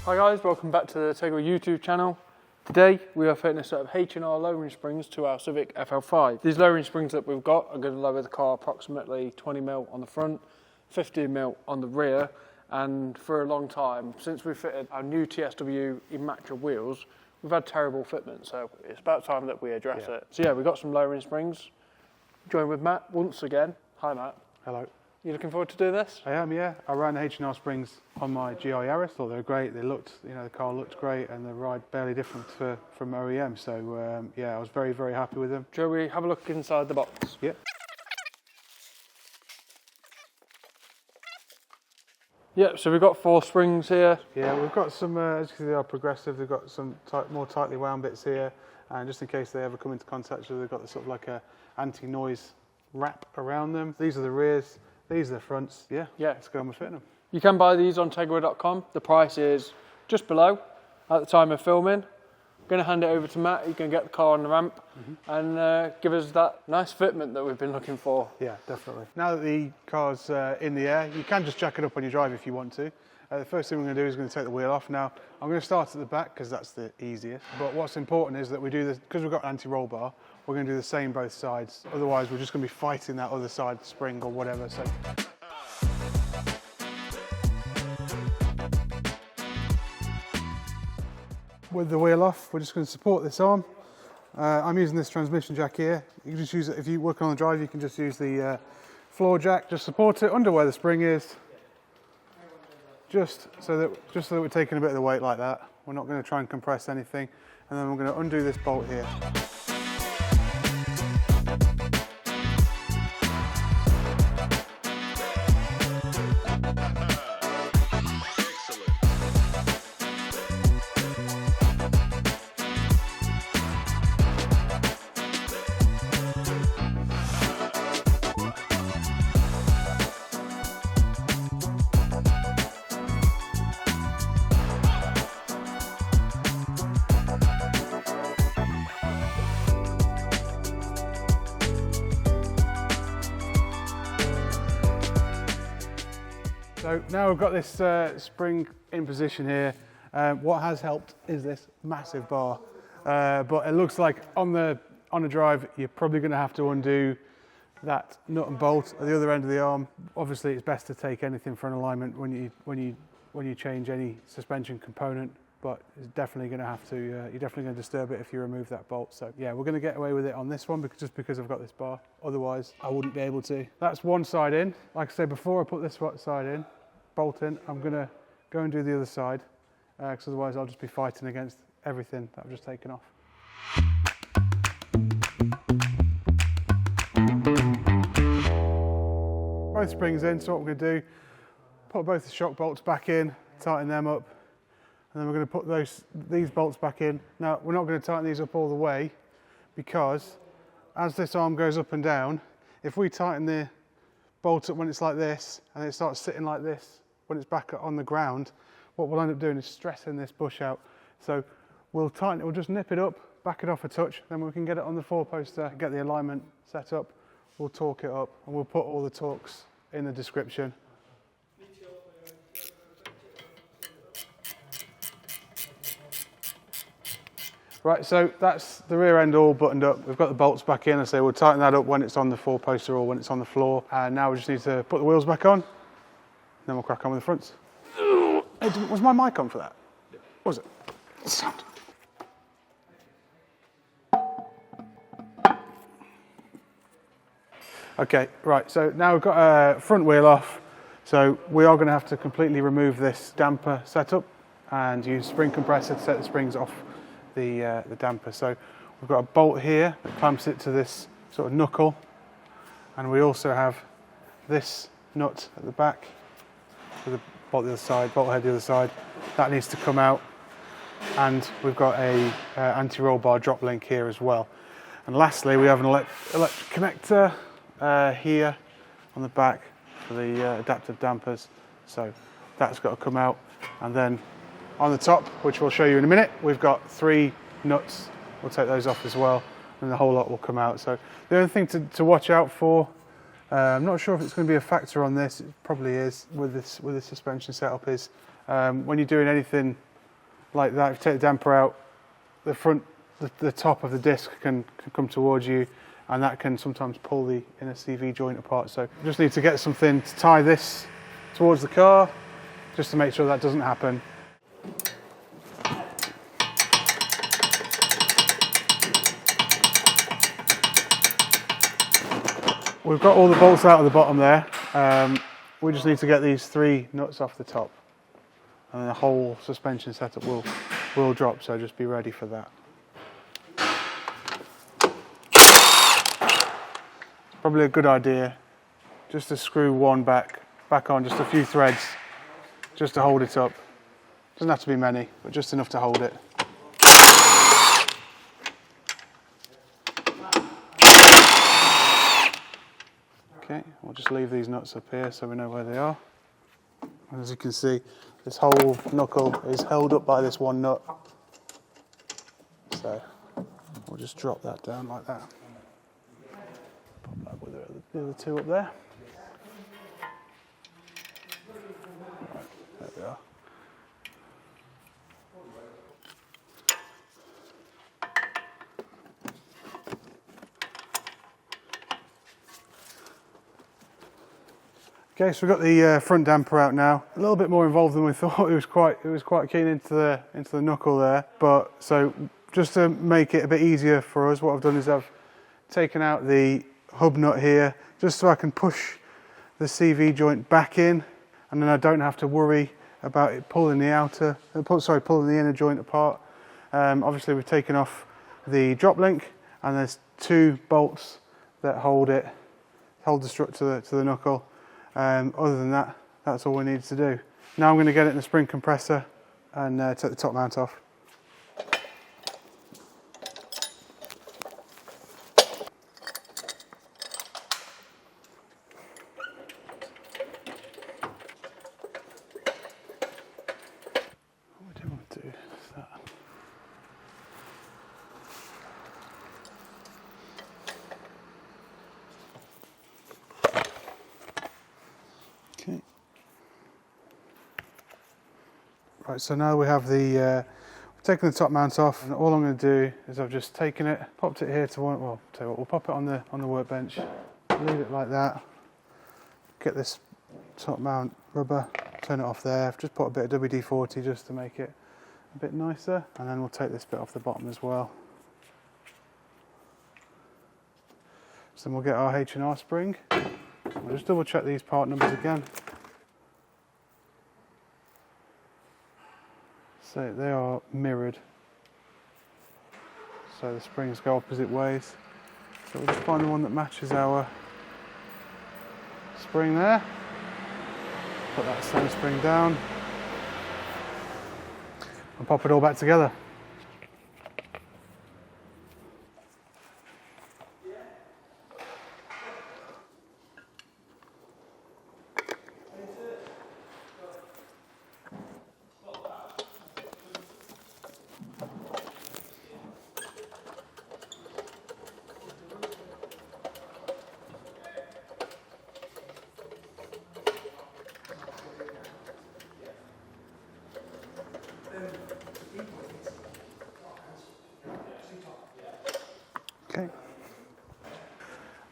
Hi guys, welcome back to the Tegiwa YouTube channel. Today we are fitting a set of H&R lowering springs to our Civic FL5. These lowering springs that we've got are going to lower the car approximately 20mm on the front, 15mm on the rear, and for a long time, since we fitted our new TSW Immaculate wheels, we've had terrible fitment, so it's about time that we address it. So yeah, we've got some lowering springs. Joined with Matt once again. Hi Matt. Hello. You looking forward to do this? I am, yeah. I ran H&R springs on my GI Yaris. Thought they were great. They looked, the car looked great, and the ride barely different from OEM. So yeah, I was very, very happy with them. Shall we have a look inside the box? Yep. Yep. So we've got 4 springs here. Yeah, we've got some. As you can see, they are progressive. They've got some more tightly wound bits here, and just in case they ever come into contact with, they've got the sort of like a anti-noise wrap around them. These are the rears. These are the fronts. Yeah, let's go on with fitting them. You can buy these on Tegiwa.com. The price is just below at the time of filming. I'm going to hand it over to Matt. He can get the car on the ramp and give us that nice fitment that we've been looking for. Yeah, definitely. Now that the car's in the air, you can just jack it up on your drive if you want to. The first thing we're going to do is going to take the wheel off. Now, I'm going to start at the back because that's the easiest. But what's important is that we do this, because we've got an anti-roll bar, we're going to do the same both sides. Otherwise, we're just going to be fighting that other side spring or whatever. So. With the wheel off, we're just going to support this arm. I'm using this transmission jack here. You can just use it, if you're working on the drive, you can just use the floor jack, just support it under where the spring is. Just so that we're taking a bit of the weight like that. We're not going to try and compress anything. And then we're going to undo this bolt here. So now we've got this spring in position here. What has helped is this massive bar, but it looks like on a drive you're probably going to have to undo that nut and bolt at the other end of the arm. Obviously, it's best to take anything for an alignment when you change any suspension component, but it's definitely going to have to. You're definitely going to disturb it if you remove that bolt. So yeah, we're going to get away with it on this one just because I've got this bar. Otherwise, I wouldn't be able to. That's one side in. Like I said before, I put this side in. Bolt in, I'm going to go and do the other side because otherwise I'll just be fighting against everything that I've just taken off. Both springs in, so what we're going to do, put both the shock bolts back in, tighten them up, and then we're going to put these bolts back in. Now we're not going to tighten these up all the way because as this arm goes up and down, if we tighten the bolt up when it's like this and it starts sitting like this when it's back on the ground, what we'll end up doing is stressing this bush out. So we'll tighten it, we'll just nip it up, back it off a touch, then we can get it on the 4-poster, get the alignment set up, we'll torque it up, and we'll put all the torques in the description. Right, so that's the rear end all buttoned up. We've got the bolts back in. I say we'll tighten that up when it's on the 4-poster or when it's on the floor. And now we just need to put the wheels back on. Then we'll crack on with the fronts. Hey, was my mic on for that? Yeah. Was it? Sound. Okay, right, so now we've got a front wheel off. So we are going to have to completely remove this damper setup and use spring compressor to set the springs off the damper. So we've got a bolt here that clamps it to this sort of knuckle, and we also have this nut at the back with the bolt the other side, bolt head the other side. That needs to come out, and we've got a anti-roll bar drop link here as well. And lastly, we have an electric connector here on the back for the adaptive dampers. So that's got to come out, and then on the top, which we'll show you in a minute, we've got 3 nuts. We'll take those off as well, and the whole lot will come out. So the only thing to watch out for, I'm not sure if it's going to be a factor on this, it probably is with this suspension setup, is when you're doing anything like that. If you take the damper out, the front, the top of the disc can come towards you, and that can sometimes pull the inner CV joint apart. So you just need to get something to tie this towards the car, just to make sure that doesn't happen. We've got all the bolts out of the bottom there. We just need to get these 3 nuts off the top, and then the whole suspension setup will drop, so just be ready for that. Probably a good idea just to screw one back on, just a few threads, just to hold it up. Doesn't have to be many, but just enough to hold it. Okay, we'll just leave these nuts up here so we know where they are. And as you can see, this whole knuckle is held up by this one nut. So we'll just drop that down like that. Pop that with the other 2 up there. Right, there we are. Okay, so we've got the front damper out now. A little bit more involved than we thought. It was quite keen into the knuckle there. But so just to make it a bit easier for us, what I've done is I've taken out the hub nut here, just so I can push the CV joint back in, and then I don't have to worry about it pulling the pulling the inner joint apart. Obviously, we've taken off the drop link, and there's 2 bolts that hold the strut to the knuckle. Other than that, that's all we need to do. Now I'm going to get it in the spring compressor and take the top mount off. What do we want to do? That. Okay. Right, so now we have we've taken the top mount off, and all I'm going to do is I've just taken it, popped it here to one. Well, tell you what, we'll pop it on the workbench, leave it like that. Get this top mount rubber, turn it off there. I've just put a bit of WD-40 just to make it a bit nicer, and then we'll take this bit off the bottom as well. So then we'll get our H&R spring. We'll just double check these part numbers again. So they are mirrored. So the springs go opposite ways. So we'll just find the one that matches our spring there. Put that same spring down. And pop it all back together. Okay.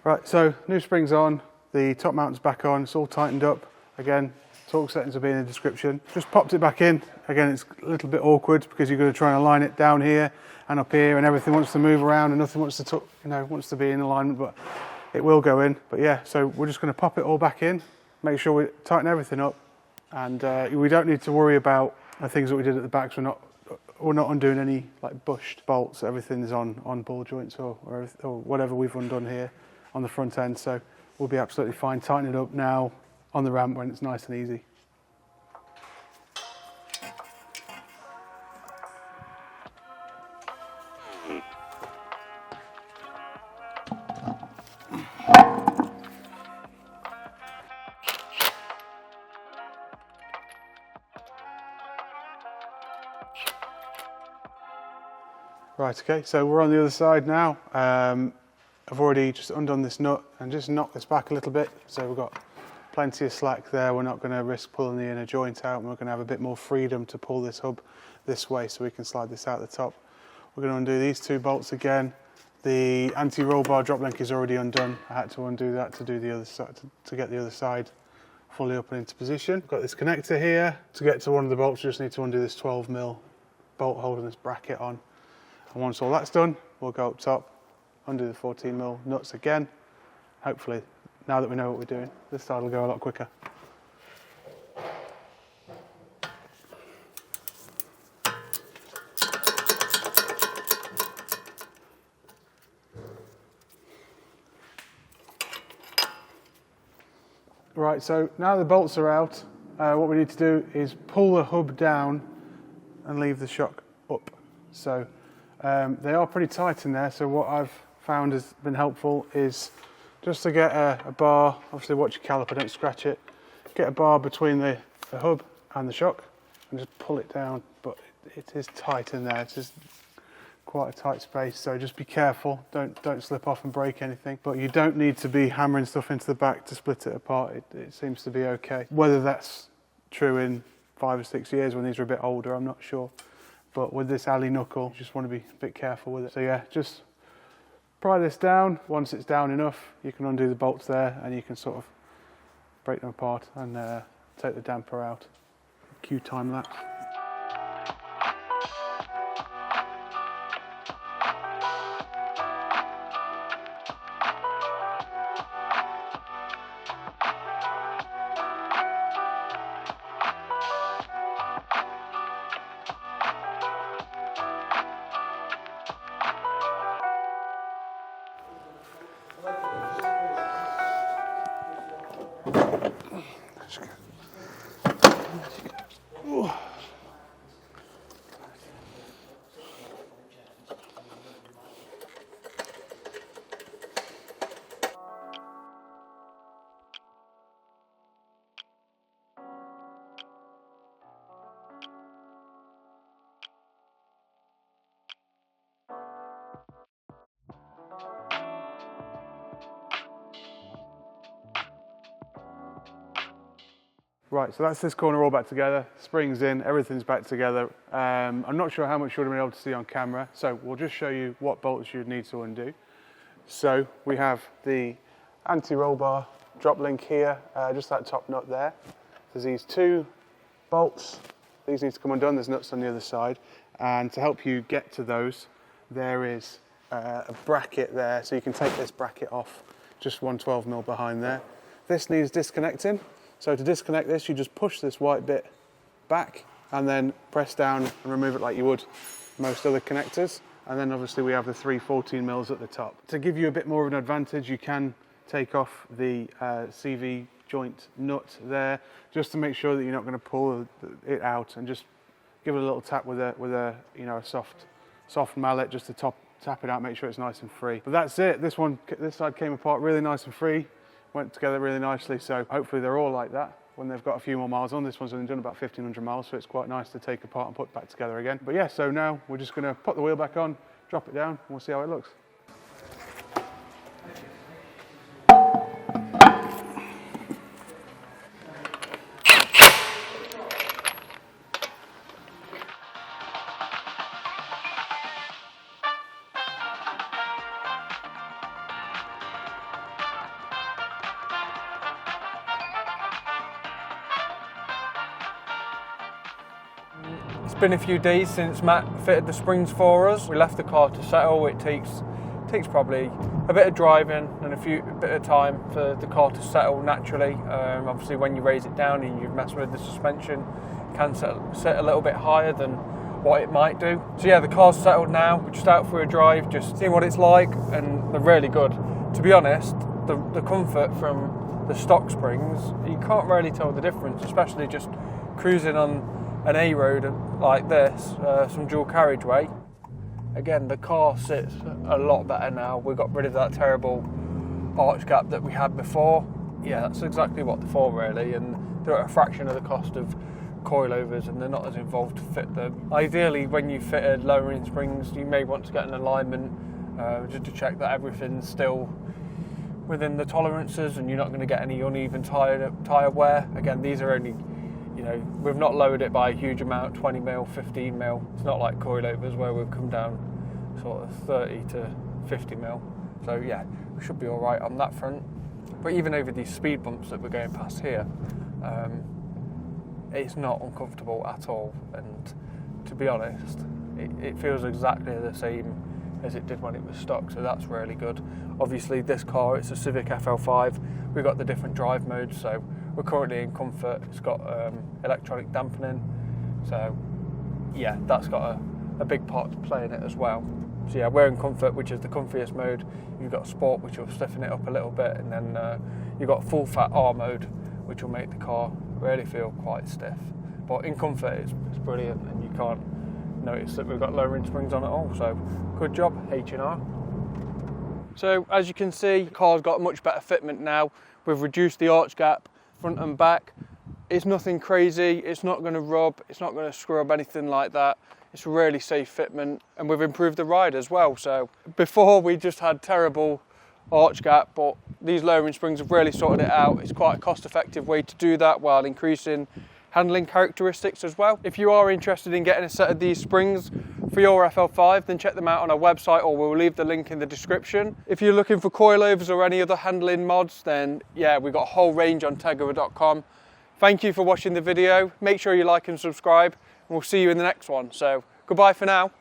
Right, so new spring's on, the top mount's back on, it's all tightened up. Again, torque settings will be in the description. Just popped it back in. Again, it's a little bit awkward because you're going to try and align it down here and up here, and everything wants to move around and nothing wants to, wants to be in alignment, but it will go in. But yeah, so we're just going to pop it all back in, make sure we tighten everything up, and we don't need to worry about the things that we did at the back. So we're not undoing any like bushed bolts. Everything's on ball joints or whatever we've undone here on the front end. So we'll be absolutely fine. Tighten it up now on the ramp when it's nice and easy. Right, okay, so we're on the other side now. I've already just undone this nut and just knocked this back a little bit. So we've got plenty of slack there. We're not going to risk pulling the inner joint out, and we're going to have a bit more freedom to pull this hub this way so we can slide this out the top. We're going to undo these 2 bolts again. The anti-roll bar drop link is already undone. I had to undo that to do the other side, to get the other side fully up and into position. Got this connector here. To get to one of the bolts, you just need to undo this 12mm bolt holding this bracket on. And once all that's done, we'll go up top, undo the 14mm nuts again. Hopefully, now that we know what we're doing, this side will go a lot quicker. Right, so now the bolts are out, what we need to do is pull the hub down and leave the shock up. So they are pretty tight in there, so what I've found has been helpful is just to get a bar, obviously watch your caliper, don't scratch it, get a bar between the hub and the shock and just pull it down, but it is tight in there, it's just quite a tight space, so just be careful, don't slip off and break anything. But you don't need to be hammering stuff into the back to split it apart, it seems to be okay. Whether that's true in 5 or 6 years when these are a bit older, I'm not sure. But with this alley knuckle, you just want to be a bit careful with it. So yeah, just pry this down. Once it's down enough, you can undo the bolts there and you can sort of break them apart and take the damper out. Cue time lapse. Right, so that's this corner all back together, springs in, everything's back together. I'm not sure how much you would have been able to see on camera, so we'll just show you what bolts you'd need to undo. So we have the anti-roll bar drop link here, just that top nut there. There's these 2 bolts, these need to come undone, there's nuts on the other side. And to help you get to those, there is a bracket there, so you can take this bracket off, just 112mm behind there. This needs disconnecting. So to disconnect this, you just push this white bit back and then press down and remove it like you would most other connectors. And then obviously we have the 3 14mm at the top. To give you a bit more of an advantage, you can take off the CV joint nut there, just to make sure that you're not going to pull it out, and just give it a little tap with a soft mallet just to tap it out, make sure it's nice and free. But that's it. This side came apart really nice and free. Went together really nicely, so hopefully they're all like that when they've got a few more miles on. This one's only done about 1,500 miles, so it's quite nice to take apart and put back together again. But yeah, so now we're just going to put the wheel back on, drop it down, and we'll see how it looks. It's been a few days since Matt fitted the springs for us. We left the car to settle. It takes probably a bit of driving and a bit of time for the car to settle naturally. Obviously when you raise it down and you mess with the suspension, it can sit a little bit higher than what it might do. So yeah, the car's settled now. We're just out for a drive, just seeing what it's like, and they're really good. To be honest, the comfort from the stock springs, you can't really tell the difference, especially just cruising on an A road like this, some dual carriageway. Again, the car sits a lot better now. We got rid of that terrible arch gap that we had before. Yeah, that's exactly what they're for really, and they're at a fraction of the cost of coilovers, and they're not as involved to fit them. Ideally, when you fitted lowering springs, you may want to get an alignment just to check that everything's still within the tolerances, and you're not going to get any uneven tyre wear. Again, these are only, you know, we've not lowered it by a huge amount, 20 mil, 15 mil. It's not like coilovers where we've come down sort of 30 to 50 mil. So yeah, we should be all right on that front. But even over these speed bumps that we're going past here, it's not uncomfortable at all. And to be honest, it feels exactly the same as it did when it was stock, so that's really good. Obviously this car, it's a Civic FL5. We've got the different drive modes, so we're currently in comfort. It's got electronic dampening, so yeah, that's got a big part to play in it as well. So yeah, we're in comfort, which is the comfiest mode. You've got sport, which will stiffen it up a little bit, and then you've got full fat R mode, which will make the car really feel quite stiff. But in comfort, it's brilliant, and you can't notice that we've got lowering springs on at all. So good job, H&R. So as you can see, the car's got a much better fitment now. We've reduced the arch gap front and back. It's nothing crazy, it's not going to rub, it's not going to scrub, anything like that. It's a really safe fitment, and we've improved the ride as well. So before we just had terrible arch gap, but these lowering springs have really sorted it out. It's quite a cost-effective way to do that while increasing handling characteristics as well. If you are interested in getting a set of these springs for your FL5, then check them out on our website, or we'll leave the link in the description. If you're looking for coilovers or any other handling mods, then yeah, we've got a whole range on Tegiwa.com. Thank you for watching the video. Make sure you like and subscribe, and we'll see you in the next one. So goodbye for now.